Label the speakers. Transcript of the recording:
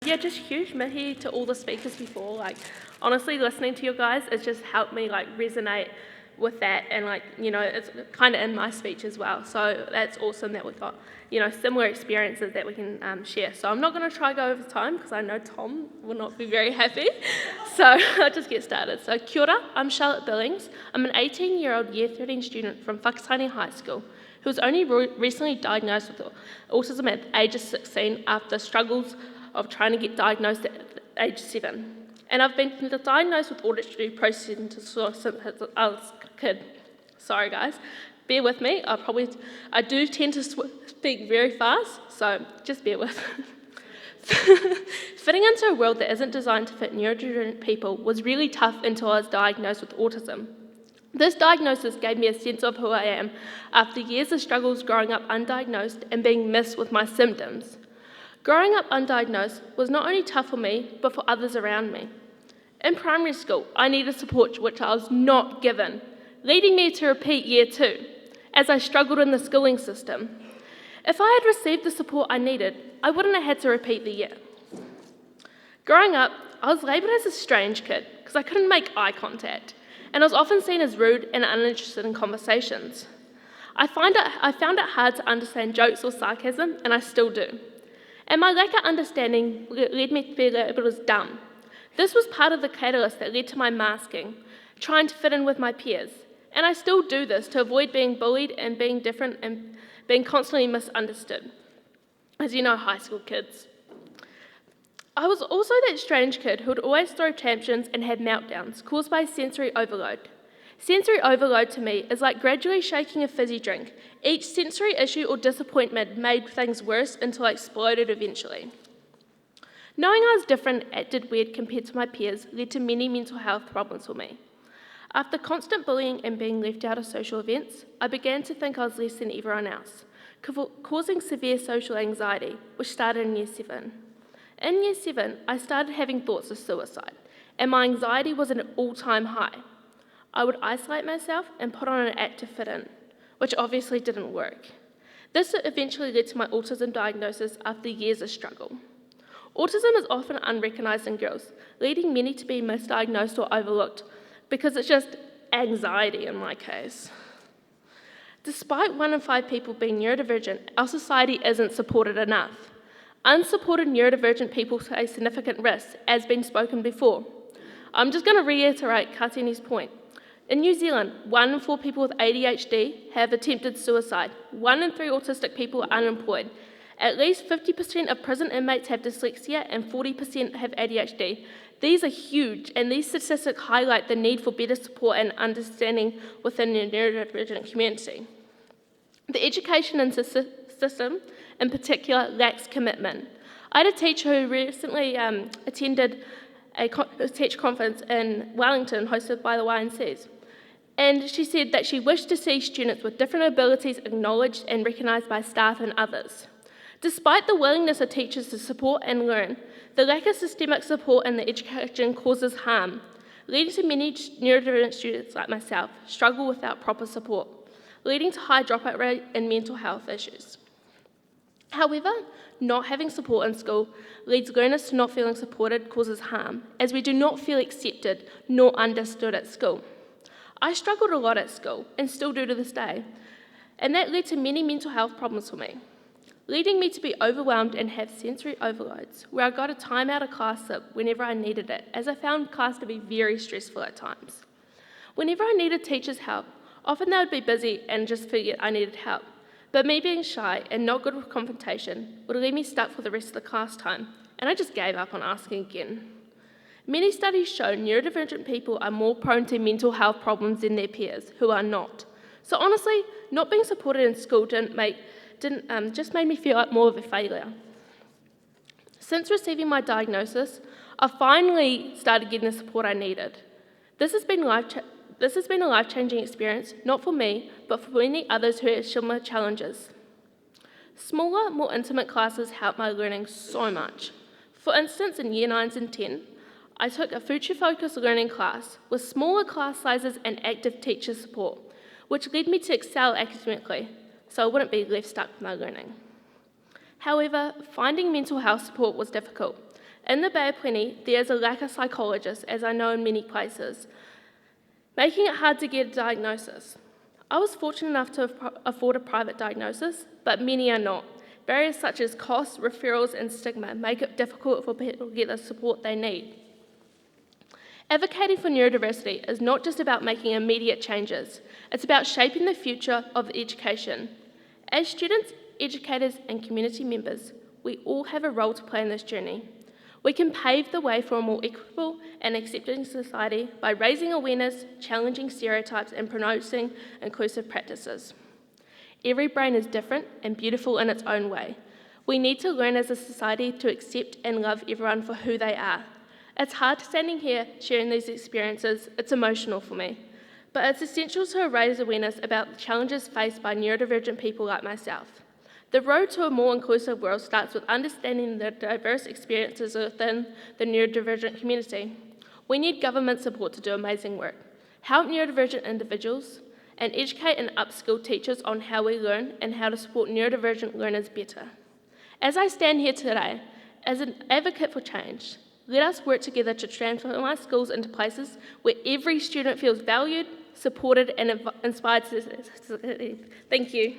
Speaker 1: Yeah, just huge mihi to all the speakers before. Like, honestly, listening to you guys, it's just helped me resonate with that, and it's kind of in my speech as well. So that's awesome that we've got similar experiences that we can share. So I'm not going to try go over time because I know Tom will not be very happy. So I'll just get started. So kia ora, I'm Charlotte Billings. I'm an 18-year-old Year 13 student from Whakatane High School who was only recently diagnosed with autism at the age of 16 after struggles of trying to get diagnosed at age 7. And I've been diagnosed with auditory processing disorder since I was a kid. Sorry guys, bear with me. I do tend to speak very fast, so just bear with. Fitting into a world that isn't designed to fit neurodivergent people was really tough until I was diagnosed with autism. This diagnosis gave me a sense of who I am after years of struggles growing up undiagnosed and being missed with my symptoms. Growing up undiagnosed was not only tough for me, but for others around me. In primary school, I needed support which I was not given, leading me to repeat Year 2, as I struggled in the schooling system. If I had received the support I needed, I wouldn't have had to repeat the year. Growing up, I was labelled as a strange kid because I couldn't make eye contact, and I was often seen as rude and uninterested in conversations. I found it hard to understand jokes or sarcasm, and I still do. And my lack of understanding led me to be labelled as dumb. This was part of the catalyst that led to my masking, trying to fit in with my peers. And I still do this to avoid being bullied and being different and being constantly misunderstood. As you know, high school kids. I was also that strange kid who would always throw tantrums and have meltdowns caused by sensory overload. Sensory overload to me is like gradually shaking a fizzy drink. Each sensory issue or disappointment made things worse until I exploded eventually. Knowing I was different, acted weird compared to my peers led to many mental health problems for me. After constant bullying and being left out of social events, I began to think I was less than everyone else, causing severe social anxiety, which started in Year 7. In Year 7, I started having thoughts of suicide, and my anxiety was at an all-time high. I would isolate myself and put on an act to fit in, which obviously didn't work. This eventually led to my autism diagnosis after years of struggle. Autism is often unrecognised in girls, leading many to be misdiagnosed or overlooked because it's just anxiety in my case. Despite 1 in 5 people being neurodivergent, our society isn't supported enough. Unsupported neurodivergent people face significant risks, as been spoken before. I'm just going to reiterate Katini's point. In New Zealand, 1 in 4 people with ADHD have attempted suicide. 1 in 3 autistic people are unemployed. At least 50% of prison inmates have dyslexia and 40% have ADHD. These are huge, and these statistics highlight the need for better support and understanding within the neurodivergent community. The education system, in particular, lacks commitment. I had a teacher who recently attended a teacher conference in Wellington hosted by the YNCs. And she said that she wished to see students with different abilities acknowledged and recognised by staff and others. Despite the willingness of teachers to support and learn, the lack of systemic support in the education causes harm, leading to many neurodivergent students like myself struggle without proper support, leading to high dropout rate and mental health issues. However, not having support in school leads learners to not feeling supported causes harm, as we do not feel accepted nor understood at school. I struggled a lot at school, and still do to this day, and that led to many mental health problems for me, leading me to be overwhelmed and have sensory overloads, where I got a time out of class slip whenever I needed it, as I found class to be very stressful at times. Whenever I needed teachers' help, often they would be busy and just forget I needed help, but me being shy and not good with confrontation would leave me stuck for the rest of the class time, and I just gave up on asking again. Many studies show neurodivergent people are more prone to mental health problems than their peers, who are not. So honestly, not being supported in school just made me feel like more of a failure. Since receiving my diagnosis, I finally started getting the support I needed. This has been a life-changing experience, not for me, but for many others who have similar challenges. Smaller, more intimate classes help my learning so much. For instance, in Year 9s and 10, I took a future-focused learning class with smaller class sizes and active teacher support, which led me to excel academically, so I wouldn't be left stuck with my learning. However, finding mental health support was difficult. In the Bay of Plenty, there is a lack of psychologists, as I know in many places, making it hard to get a diagnosis. I was fortunate enough to afford a private diagnosis, but many are not. Barriers such as costs, referrals, and stigma make it difficult for people to get the support they need. Advocating for neurodiversity is not just about making immediate changes, it's about shaping the future of education. As students, educators, and community members, we all have a role to play in this journey. We can pave the way for a more equitable and accepting society by raising awareness, challenging stereotypes, and promoting inclusive practices. Every brain is different and beautiful in its own way. We need to learn as a society to accept and love everyone for who they are. It's hard standing here sharing these experiences, it's emotional for me. But it's essential to raise awareness about the challenges faced by neurodivergent people like myself. The road to a more inclusive world starts with understanding the diverse experiences within the neurodivergent community. We need government support to do amazing work, help neurodivergent individuals, and educate and upskill teachers on how we learn and how to support neurodivergent learners better. As I stand here today, as an advocate for change, let us work together to transform our schools into places where every student feels valued, supported, and inspired to succeed. Thank you.